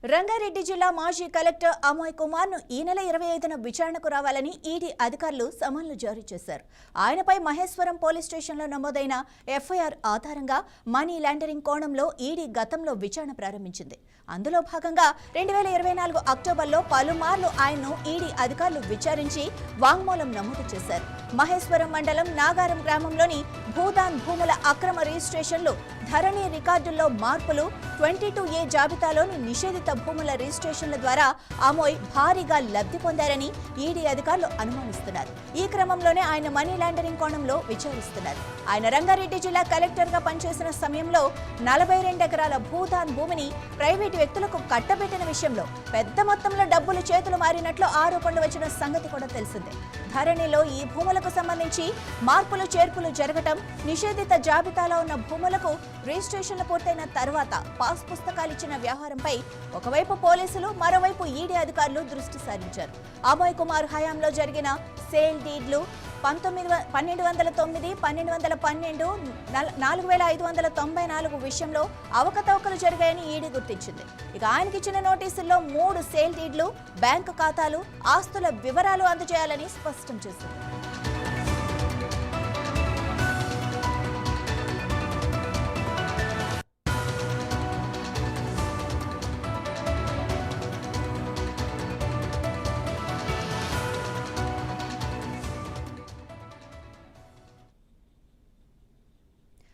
రంగారెడ్డి జిల్లా మాజీ కలెక్టర్ అమోయ్ కుమార్ను ఈ నెల 25న విచారణకు రావాలని ఈడీ అధికారులు సమన్లు జారీ చేశారు. ఆయనపై మహేశ్వరం పోలీస్ స్టేషన్లో నమోదైన ఎఫ్ఐఆర్ ఆధారంగా మనీ లాండరింగ్ కోణంలో ఈడీ గతంలో విచారణ ప్రారంభించింది. అందులో భాగంగా 2024 అక్టోబర్లో పలుమార్లు ఆయన్ను ఈడీ అధికారులు విచారించి వాంగ్మూలం నమోదు చేశారు. మహేశ్వరం మండలం నాగారం గ్రామంలోని భూదాన్ భూముల అక్రమ రిజిస్ట్రేషన్లు, ధరణి రికార్డుల్లో మార్పులు, 22A జాబితాలోని నిషేధిత భూముల రిజిస్ట్రేషన్ల ద్వారా అమోయ్ భారీగా లబ్ధి పొందారని ఈడీ అధికారులు అనుమానిస్తున్నారు. ఈ క్రమంలోనే ఆయన మనీ లాండరింగ్ కోణంలో విచారిస్తున్నారు. ఆయన రంగారెడ్డి జిల్లా కలెక్టర్ గా పనిచేసిన సమయంలో 42 ఎకరాల భూదాన్ భూమిని ప్రైవేటు వ్యక్తులకు కట్టబెట్టిన విషయంలో పెద్ద మొత్తంలో డబ్బులు చేతులు మారినట్లు ఆరోపణలు వచ్చిన సంగతి కూడా తెలిసిందే. ధరణిలో ఈ భూములకు సంబంధించి మార్పులు చేర్పులు జరగటం, నిషేధిత జాబితాలో ఉన్న భూములకు రిజిస్ట్రేషన్లు పూర్తయిన తర్వాత పాస్ పుస్తకాలు ఇచ్చిన వ్యవహారంపై ఒకవైపు పోలీసులు, మరోవైపు ఈడీ అధికారులు దృష్టి సారించారు. అమోయ్ కుమార్ హయాంలో జరిగిన సేల్ డీడ్లు 1209, 1212, 4594 విషయంలో అవకతవకలు జరిగాయని ఈడీ గుర్తించింది. ఇక ఆయనకిచ్చిన నోటీసుల్లో 3 సేల్ డీడ్లు, బ్యాంకు ఖాతాలు, ఆస్తుల వివరాలు అందజేయాలని స్పష్టం చేసింది.